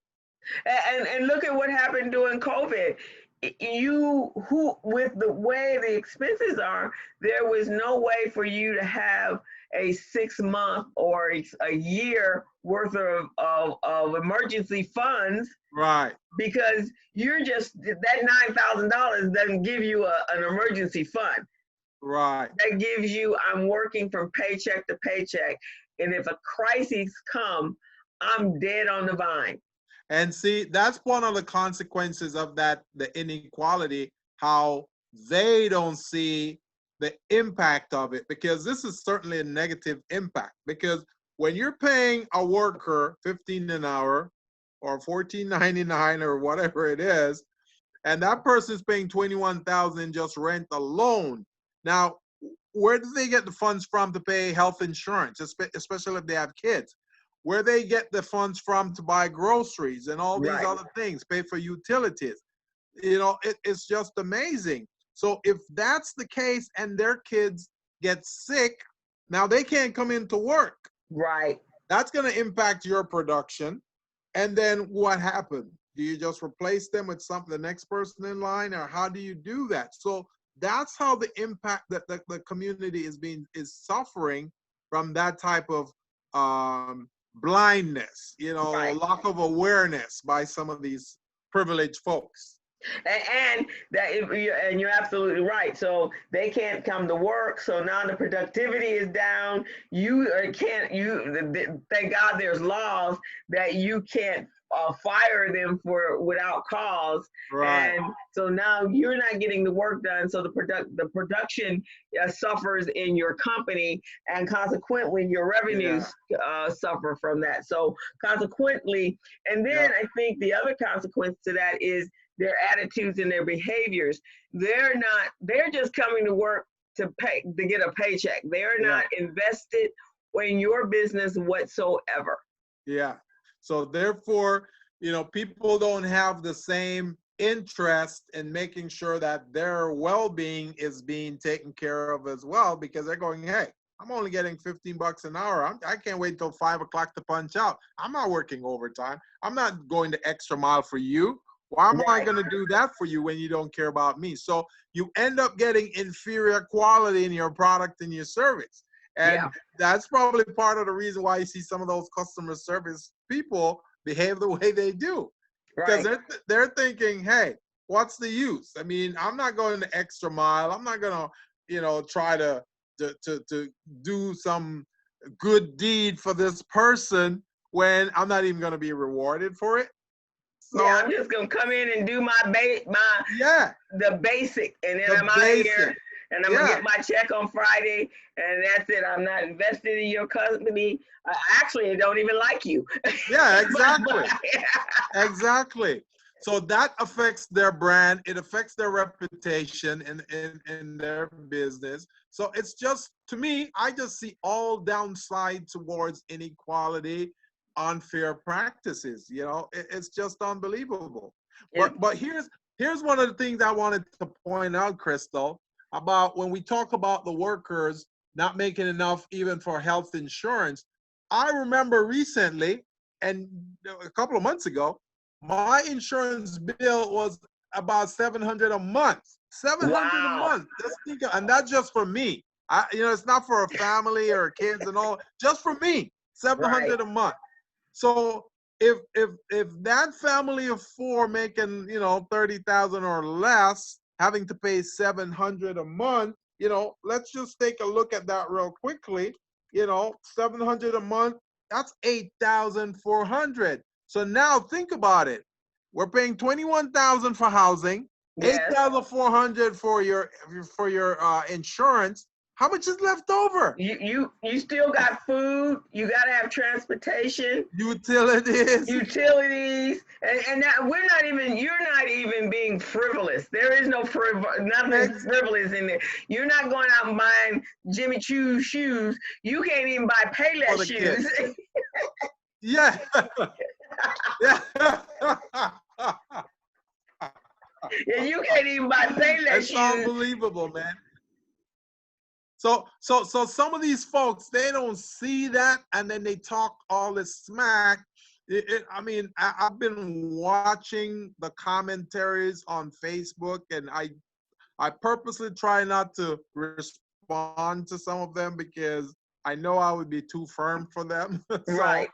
And look at what happened during COVID. With the way the expenses are, there was no way for you to have a 6 month or a year worth of emergency funds, Right. because that $9,000 doesn't give you an emergency fund. Right. That gives you, I'm working from paycheck to paycheck, and if a crisis come, I'm dead on the vine. And see, that's one of the consequences of the inequality, how they don't see the impact of it, because this is certainly a negative impact. Because when you're paying a worker 15 an hour or 14.99 or whatever it is, and that person's paying 21,000 just rent alone. Now, where do they get the funds from to pay health insurance, especially if they have kids? Where they get the funds from to buy groceries and all these Right. other things, pay for utilities? It's just amazing. So if that's the case and their kids get sick, now they can't come into work. Right. That's going to impact your production. And then what happened? Do you just replace them with the next person in line, or how do you do that? So that's how the impact that the community is suffering from that type of blindness, Right. lack of awareness by some of these privileged folks. And and you're absolutely right. So they can't come to work. So now the productivity is down. Thank God there's laws that you can't fire them without cause. Right. And so now you're not getting the work done. So the production suffers in your company, and consequently your Yeah. revenues suffer from that. So consequently, and Yeah. then I think the other consequence to that is their attitudes and their behaviors. They're just coming to work to get a paycheck. They're Yeah. not invested in your business whatsoever. Yeah. So therefore, people don't have the same interest in making sure that their well-being is being taken care of as well, because they're going, hey, I'm only getting $15 an hour. I can't wait till 5 o'clock to punch out. I'm not working overtime. I'm not going the extra mile for you. Why am I Right. going to do that for you when you don't care about me? So you end up getting inferior quality in your product and your service. Yeah. And that's probably part of the reason why you see some of those customer service people behave the way they do. Because Right. they're thinking, hey, what's the use? I mean, I'm not going the extra mile. I'm not going to, try to do some good deed for this person when I'm not even going to be rewarded for it. Yeah, So I'm just gonna come in and do yeah, the basic, and then the I'm out of here, basic. and I'm gonna Yeah, get my check on Friday, and that's it. I'm not invested in your company. Actually, I don't even like you. yeah, But exactly. Exactly. So that affects their brand. It affects their reputation in their business. So it's just, to me, I just see all downside towards inequality, unfair practices. It's just unbelievable. It, But here's one of the things I wanted to point out, Crystal, about when we talk about the workers not making enough even for health insurance. I remember recently, and a couple of months ago, my insurance bill was about $700 a month. 700 a wow. month. And that's just for me. It's not for a family or kids and all. Just for me, Right. 700 a month. So if that family of four making 30,000 or less, having to pay 700 a month, let's just take a look at that real quickly. 700 a month, that's 8,400. So now think about it. We're paying 21,000 for housing, Yes. 8,400 for your insurance. How much is left over? You still got food. You got to have transportation, Utilities. utilities, and that you're not even being frivolous. There is nothing frivolous in there. You're not going out and buying Jimmy Choo's shoes. You can't even buy For Payless the kids. shoes. Yeah. Yeah. Yeah, you can't even buy Payless It's shoes. unbelievable, man. So some of these folks, they don't see that, and then they talk all this smack. I mean, I've been watching the commentaries on Facebook, and I purposely try not to respond to some of them because I know I would be too firm for them. Right.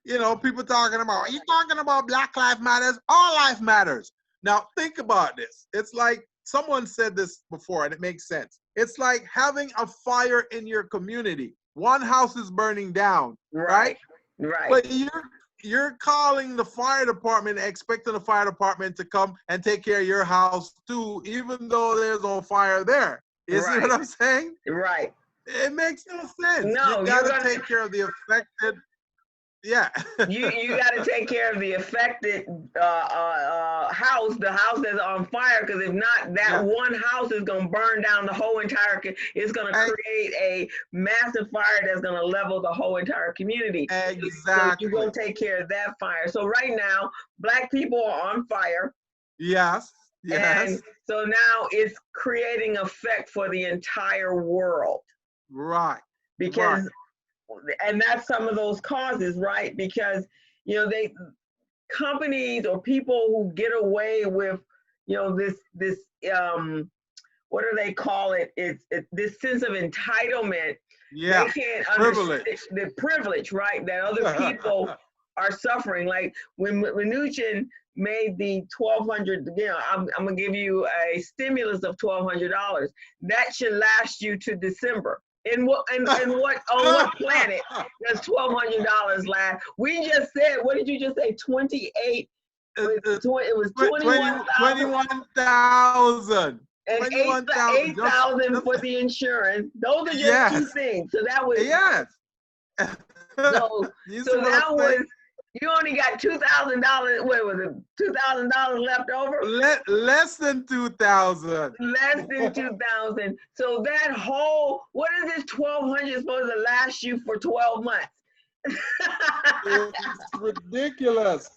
So, people talking about, are you talking about Black Lives Matters? All life matters. Now, think about this. It's like someone said this before, and it makes sense. It's like having a fire in your community. One house is burning down, right? Right. Right. But you're calling the fire department, expecting the fire department to come and take care of your house too, even though there's no fire there. You see what Right. I'm saying? Right. It makes no sense. You No, got you're to gonna take care of the affected. Yeah. you got to take care of the affected house, the house that's on fire, because if not, that Yeah. one house is going to burn down the whole entire. It's going to create a massive fire that's going to level the whole entire community. So you're Exactly. going to take care of that fire. So right now, Black people are on fire. Yes. Yes. And so now it's creating effect for the entire world Right. Right. because, and that's some of those causes, right? Because, you know, they, companies or people who get away with, you know, this what do they call it? It's this sense of entitlement. They Yeah. can't understand Privilege. the privilege, right? That other people are suffering. Like when Mnuchin made the 1,200, you know, I'm gonna give you a stimulus of $1,200. That should last you to December. And what on what planet does $1,200 last? We just said, what did you just say? 28. It was 21,000 21,000. and eight 21,000. eight thousand for the insurance. Those are just two Yes. things. So that was Yes. so You see so what I'm that saying? was you only got $2,000. What was it? $2,000 left over? Less than 2,000. Less than 2,000. So that whole what is this 1,200 supposed to last you for 12 months? It's ridiculous.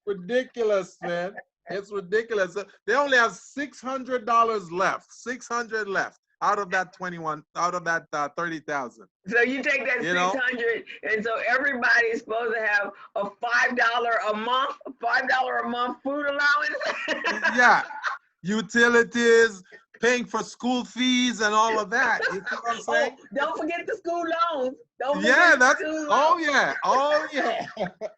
Ridiculous, man. It's ridiculous. They only have $600 left. 600 left out of that 21, out of that 30,000. So you take that You know? 600, and so everybody's supposed to have a $5 a month, $5 a month food allowance. Yeah. Utilities, paying for school fees and all of that. You see what I'm Oh, saying? don't forget the school loans. Don't Yeah, forget the that's, school oh loans. yeah, oh yeah,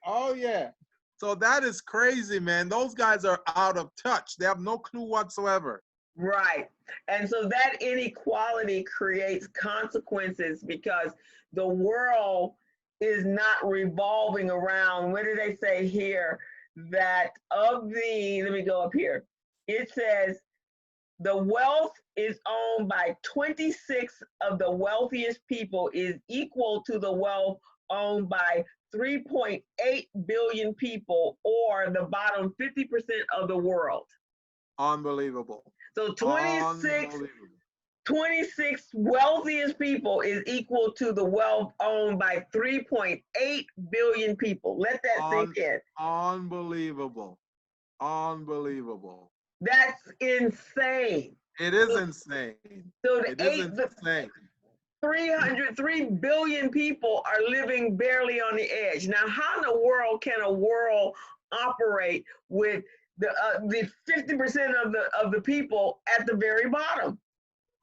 oh yeah. So that is crazy, man. Those guys are out of touch. They have no clue whatsoever. Right. And so that inequality creates consequences because the world is not revolving around, what did they say here? That of the, let me go up here. It says the wealth is owned by 26 of the wealthiest people is equal to the wealth owned by 3.8 billion people, or the bottom 50% of the world. Unbelievable. So 26 Unbelievable. 26 wealthiest people is equal to the wealth owned by 3.8 billion people. Let that sink in. Unbelievable. Unbelievable. That's insane. It is So, insane. so It is insane. 303 billion people are living barely on the edge. Now, how in the world can a world operate with the 50% of the people at the very bottom?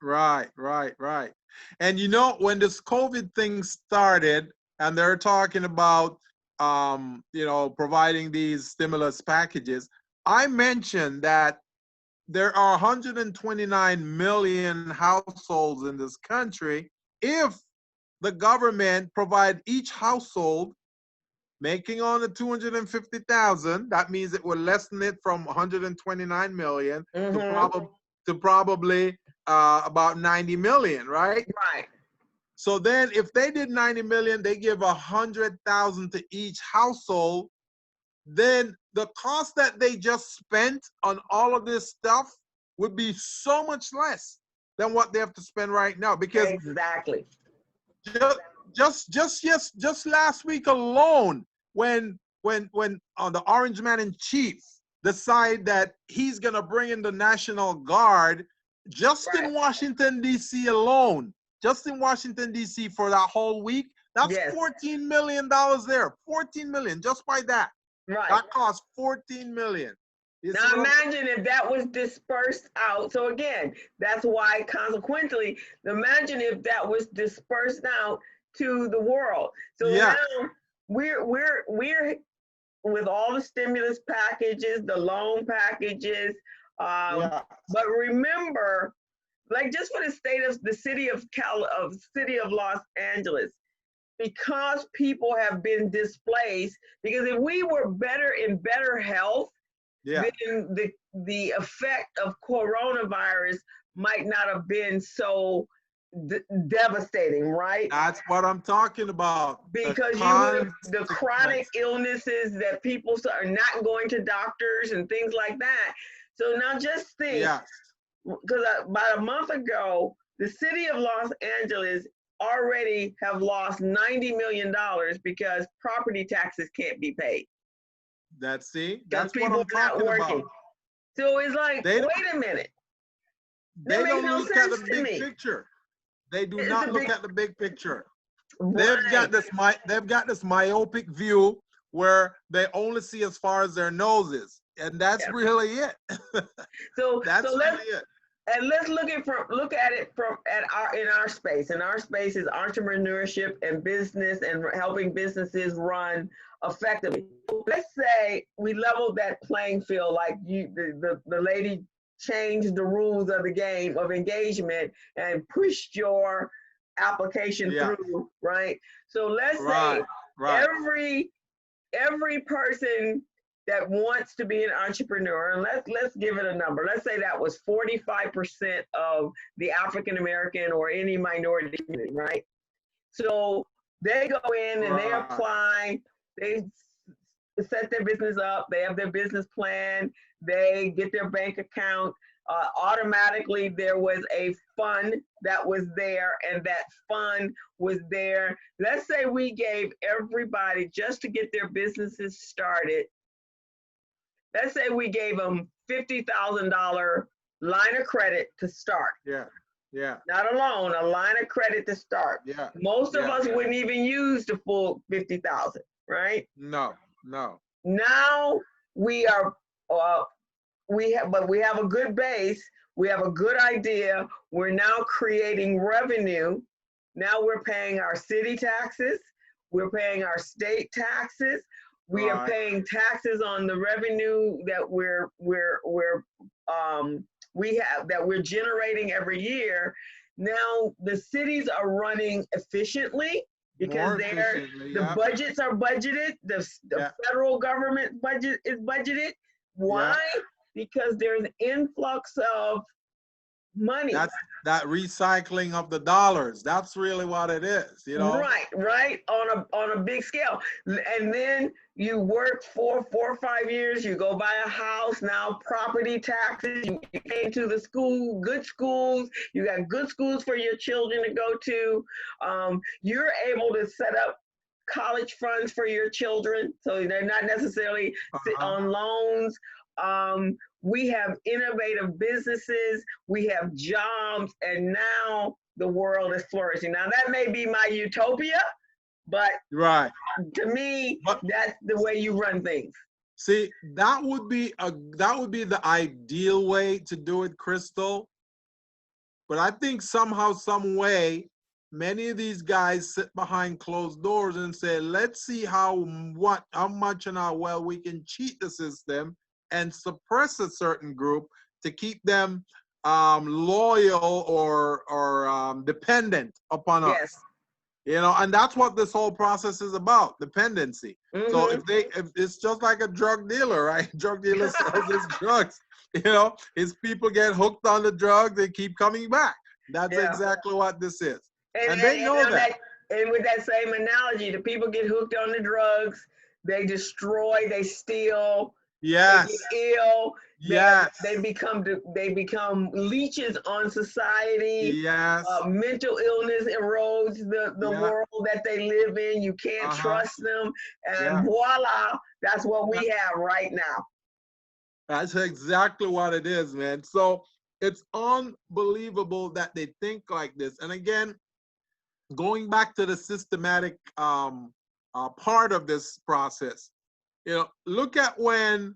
Right, right, right. And you know, when this COVID thing started and they're talking about you know, providing these stimulus packages, I mentioned that there are 129 million households in this country. If the government provide each household making on the 250,000, that means it will lessen it from 129 million to Mm-hmm. probably about 90 million, right? Right. So then if they did 90 million, they give 100,000 to each household, then the cost that they just spent on all of this stuff would be so much less than what they have to spend right now. Because Exactly. just last week alone, when the Orange Man in Chief decide that he's gonna bring in the National Guard, just Right. in Washington D.C. alone, just in Washington D.C. for that whole week, that's Yes. $14 million there. 14 million just by that. Right. That costs 14 million. You see Now what I'm saying? imagine if that was dispersed out. So again, that's why consequently, imagine if that was dispersed out to the world. So Yeah, now we're with all the stimulus packages, the loan packages. yeah, But remember, like just for the state of the city of Los Angeles, because people have been displaced, because if we were better in better health, yeah. then the effect of coronavirus might not have been so devastating, right? That's what I'm talking about. The Because you would have the chronic consequence. illnesses that people are not going to doctors and things like that. So now just think, Yes. because about a month ago, the city of Los Angeles already have lost $90 million because property taxes can't be paid That's because what people I'm are not talking working. about. So it's like, They wait a minute. That they makes don't no look at the sense to big me. picture. They do It's not a look big, at the big picture. right. They've got this myopic view where they only see as far as their noses, and that's Yeah. really it. So That's let's, really it. and let's look at it from at our in our space. And our space is entrepreneurship and business and helping businesses run effectively. Let's say we leveled that playing field, like the lady changed the rules of the game of engagement and pushed your application Yeah. through, right? So let's say Right. Right. every every person that wants to be an entrepreneur, and let's give it a number. Let's say that was 45% of the African American or any minority community, right? So they go in and they Right. apply, they set their business up, they have their business plan, they get their bank account. Automatically, there was a fund that was there, and that fund was there. Let's say we gave everybody, just to get their businesses started, let's say we gave them $50,000 line of credit to start. Yeah. Yeah. Not a loan, a line of credit to start. Yeah. Most of Yeah. us wouldn't even use the full 50,000, right? No. No. Now we are, uh, but we have a good base. We have a good idea. We're now creating revenue. Now we're paying our city taxes. We're paying our state taxes. We are Right. paying taxes on the revenue that we have, that we're generating every year. Now the cities are running efficiently because More efficiently. the Yeah. budgets are budgeted. The Yeah. federal government budget is budgeted. Yeah. Why? Because there's an influx of money. That's that recycling of the dollars. That's really what it is, you know? Right, on a big scale. And then you work for 4 or 5 years, you go buy a house, now property taxes, you pay to the school, good schools, you got good schools for your children to go to. You're able to set up college funds for your children, so they're not necessarily Uh-huh. on loans. We have innovative businesses, we have jobs, and now the world is flourishing. Now, that may be my utopia, but Right. to me, But that's the way you run things. see, that would be the ideal way to do it, Crystal. But I think somehow, some way, many of these guys sit behind closed doors and say, let's see how much and how well we can cheat the system and suppress a certain group to keep them loyal or dependent upon Yes. us. You know, and that's what this whole process is about, dependency. So Mm-hmm. if it's just like a drug dealer, right? Drug dealer sells his drugs. You know, his people get hooked on the drug, they keep coming back. That's Yeah. exactly what this is. And, And they know that. and with that same analogy, the people get hooked on the drugs, they destroy, they steal, they Yes. get ill, Yes. they become leeches on society. Yes. Mental illness erodes the Yeah. world that they live in. You can't trust them, and Yeah. voila, that's what we have right now. That's exactly what it is, man. So it's unbelievable that they think like this. And again, going back to the systematic part of this process, you know, look at when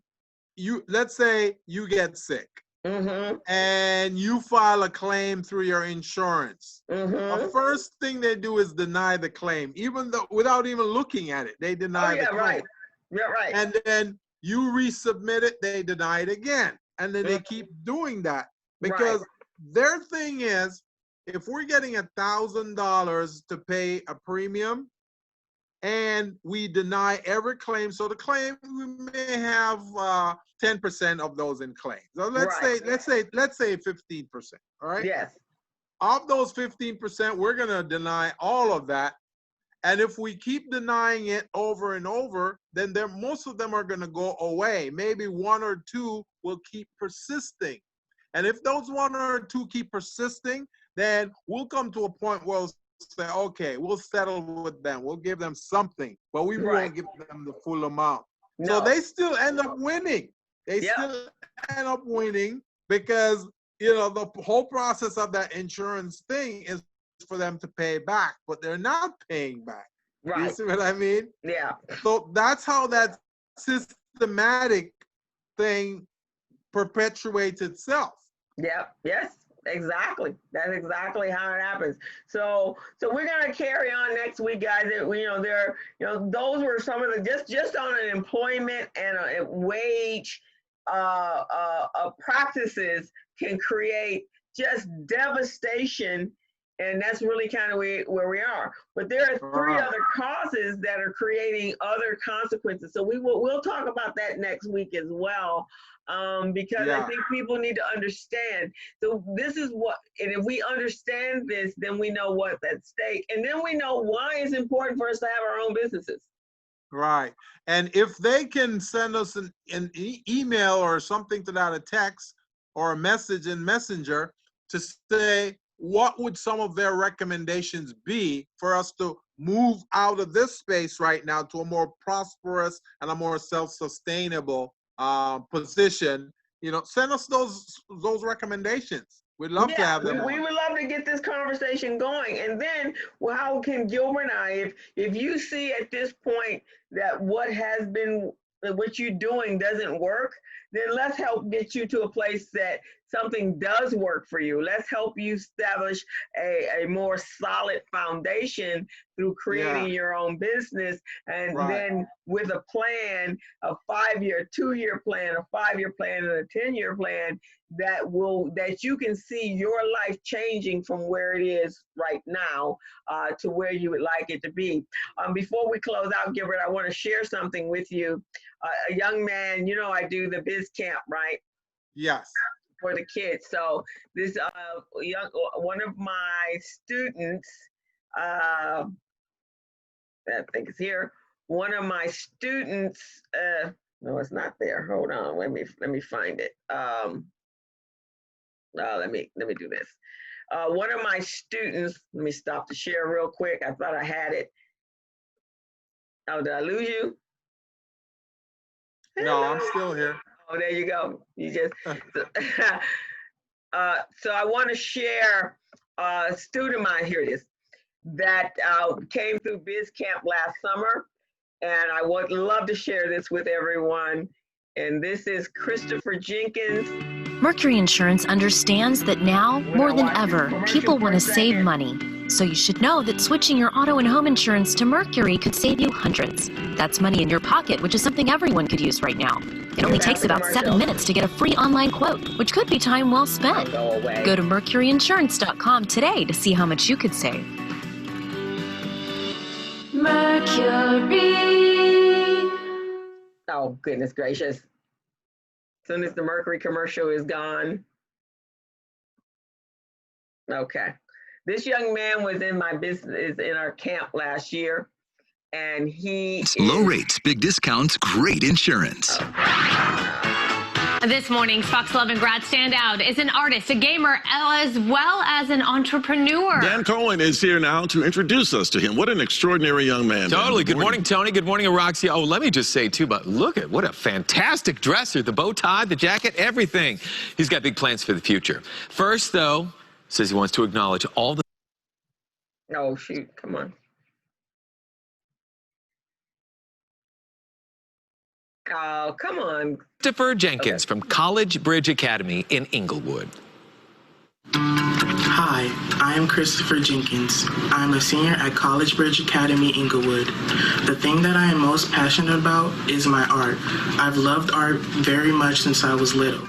let's say you get sick Mm-hmm. and you file a claim through your insurance. Mm-hmm. The first thing they do is deny the claim, even though without even looking at it, they deny the claim. Right. Yeah, right. And then you resubmit it, they deny it again. And then they keep doing that because their thing is, if we're getting $1,000 to pay a premium and we deny every claim, so the claim, we may have 10% of those in claims. So let's say 15%. All right. Yes. Of those 15%, we're gonna deny all of that. And if we keep denying it over and over, then most of them are going to go away. Maybe one or two will keep persisting. And if those one or two keep persisting, then we'll come to a point where we'll say, okay, we'll settle with them. We'll give them something, but we won't give them the full amount. No. So they still end up winning. They still end up winning because, you know, the whole process of that insurance thing is for them to pay back, but they're not paying back. Right. You see what I mean? Yeah. So that's how that systematic thing perpetuates itself. Yep. Yes. Exactly. That's exactly how it happens. So we're gonna carry on next week, guys. Those were some of the just on an employment and a wage practices can create just devastation, and that's really kind of where we are. But there are three other causes that are creating other consequences. So we'll talk about that next week as well. Because I think people need to understand. So this is what, and if we understand this, then we know what's at stake, and then we know why it's important for us to have our own businesses. Right. And if they can send us an email or something to that, a text or a message in Messenger to say what would some of their recommendations be for us to move out of this space right now to a more prosperous and a more self-sustainable position, you know, send us those recommendations. We'd love to have them. We would love to get this conversation going. And then, well, how can Gilbert and I, if you see at this point that what you're doing doesn't work, then let's help get you to a place that something does work for you. Let's help you establish a more solid foundation through creating your own business. And then with a plan, a 5-year, 2-year plan, a 5-year plan, and a 10-year plan that you can see your life changing from where it is right now to where you would like it to be. Before we close out, Gilbert, I want to share something with you. A young man, you know, I do the biz camp, right? Yes. For the kids. So this one of my students, I think it's here. One of my students, no, it's not there. Hold on, let me find it. Let me do this. One of my students, let me stop the share real quick. I thought I had it. Oh, did I lose you? No, I'm still here. Oh, there you go. You just so I want to share a student of mine, here it is, that came through Biz Camp last summer, and I would love to share this with everyone. And this is Christopher Jenkins. Mercury Insurance understands that now, more than ever, people want to save money. So you should know that switching your auto and home insurance to Mercury could save you hundreds. That's money in your pocket, which is something everyone could use right now. It only takes about 7 minutes to get a free online quote, which could be time well spent. Go to mercuryinsurance.com today to see how much you could save. Mercury. Oh, goodness gracious. As soon as the Mercury commercial is gone. Okay. This young man was in my business, in our camp last year, and it's low rates, big discounts, great insurance. This morning's Fox 11 grad standout is an artist, a gamer, as well as an entrepreneur. Dan Cohen is here now to introduce us to him. What an extraordinary young man. Totally. Good morning, Tony. Good morning, Roxy. Oh, let me just say, too, but look at what a fantastic dresser. The bow tie, the jacket, everything. He's got big plans for the future. First, though, says he wants to acknowledge all the... Oh, shoot. Come on. Oh, come on. Christopher Jenkins from College Bridge Academy in Inglewood. Hi, I am Christopher Jenkins. I'm a senior at College Bridge Academy, Inglewood. The thing that I am most passionate about is my art. I've loved art very much since I was little.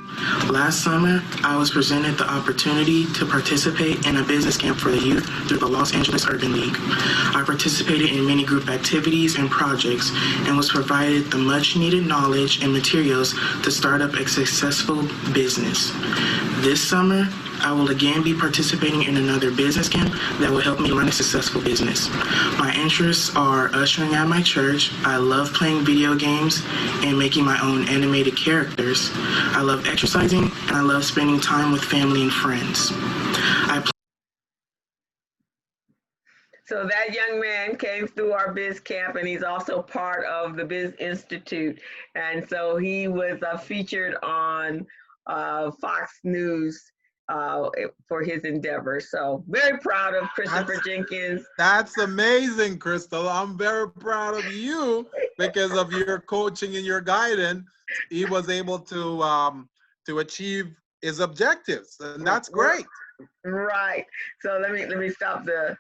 Last summer, I was presented the opportunity to participate in a business camp for the youth through the Los Angeles Urban League. I participated in many group activities and projects and was provided the much needed knowledge and materials to start up a successful business. This summer, I will again be participating in another business camp that will help me run a successful business. My interests are ushering at my church. I love playing video games and making my own animated characters. I love exercising, and I love spending time with family and friends. So that young man came through our Biz Camp, and he's also part of the Biz Institute. And so he was featured on Fox News for his endeavors. So very proud of Christopher Jenkins. That's amazing, Crystal. I'm very proud of you because of your coaching and your guidance. He was able to achieve his objectives, and that's great. Right. So let me stop the.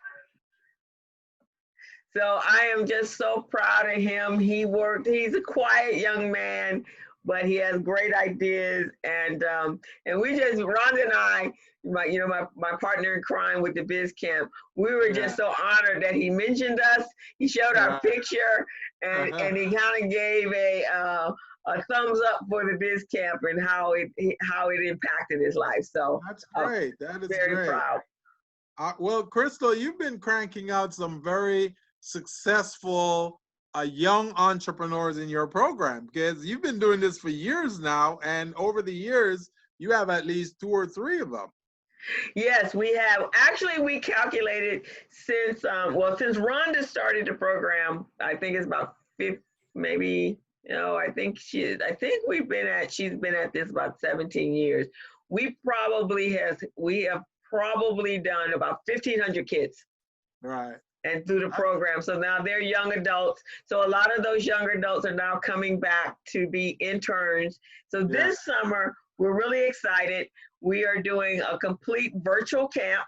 So I am just so proud of him. He's a quiet young man, but he has great ideas. And we just, Rhonda and I, my partner in crime with the Biz Camp, we were just so honored that he mentioned us. He showed our picture, and he kind of gave a thumbs up for the Biz Camp and how it impacted his life. So that's great. That is very great. Proud. Well, Crystal, you've been cranking out some very successful young entrepreneurs in your program, because you've been doing this for years now, and over the years you have at least 2 or 3 of them. Yes, we have. Actually, we calculated since Rhonda started the program, I think it's about 50, maybe, I think she's been at this about 17 years. We have probably done about 1,500 kids. Right. And through the program. So now they're young adults. So a lot of those young adults are now coming back to be interns. So this summer, we're really excited. We are doing a complete virtual camp.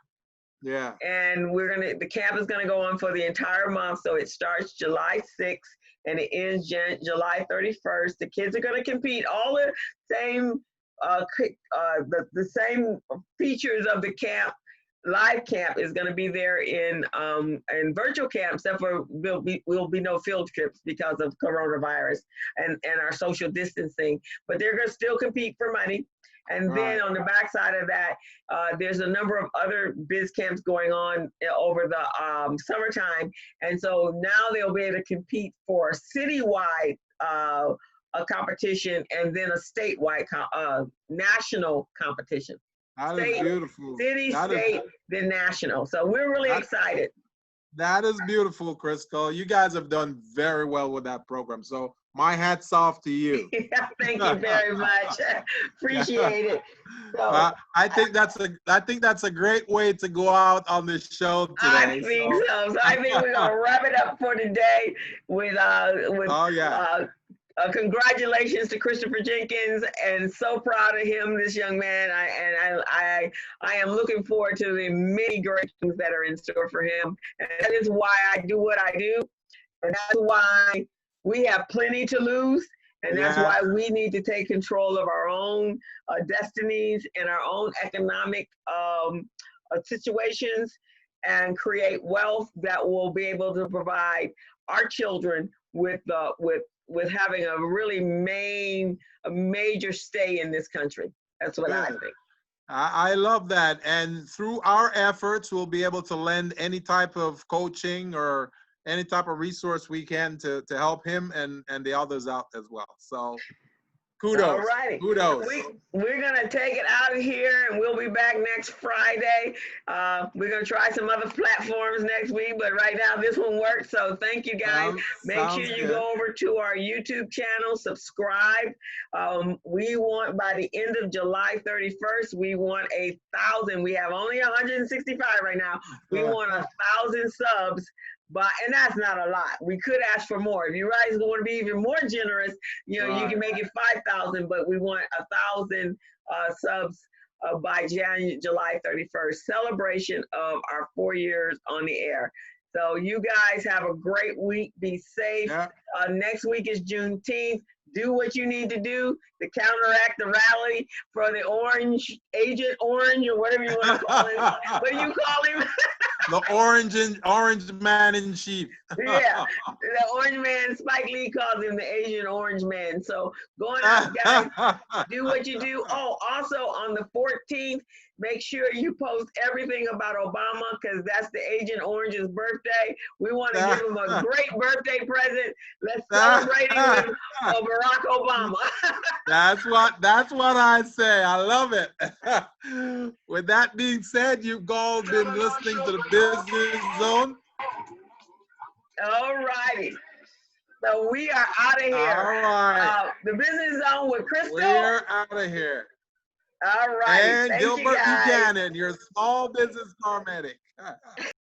Yeah. And the camp is gonna go on for the entire month. So it starts July 6th and it ends July 31st. The kids are gonna compete. All the same, the same features of the camp. Live camp is going to be there in virtual camp, except for will be no field trips because of coronavirus and our social distancing. But they're going to still compete for money. And then on the backside of that, there's a number of other biz camps going on over the summertime. And so now they'll be able to compete for a citywide a competition and then a statewide national competition. That is beautiful. City, state, then national. So we're really excited. That is beautiful, Crystal. You guys have done very well with that program. So my hat's off to you. Yeah, thank you very much. Appreciate it. So, I think that's a great way to go out on this show today. I think so. So I think we're gonna wrap it up for today with congratulations to Christopher Jenkins, and so proud of him, this young man. I am looking forward to the many great things that are in store for him. And that is why I do what I do. And that's why we have plenty to lose. And that's why we need to take control of our own destinies and our own economic situations and create wealth that will be able to provide our children with having a major stay in this country. That's what I think. I love that. And through our efforts, we'll be able to lend any type of coaching or any type of resource we can to help him and the others out as well. So kudos. All righty. Kudos. We're going to take it out of here, and we'll be back next Friday. We're going to try some other platforms next week, but right now this one works. So thank you, guys. Make sure you go over to our YouTube channel, subscribe. We want, by the end of July 31st, we want 1,000. We have only 165 right now. We want 1,000 subs. And that's not a lot. We could ask for more. If you guys want to be even more generous, you can make it 5,000, but we want 1,000 subs by July 31st. Celebration of our 4 years on the air. So you guys have a great week. Be safe. Next week is Juneteenth. Do what you need to do to counteract the rally for the Agent Orange, or whatever you want to call it. What do you call him? The orange man in chief. Yeah, the orange man. Spike Lee calls him the Asian orange man. So going out, guys, do what you do. Oh, also on the 14th, make sure you post everything about Obama, because that's the Agent Orange's birthday. We want to give him a great birthday present. Let's celebrate him with Barack Obama. That's what I say. I love it. With that being said, you've all been listening to the Business Zone. All righty. So we are out of here. All right. The Business Zone with Crystal. We're out of here. All right. And Thank Gilbert you guys. Buchanan, your small business paramedic.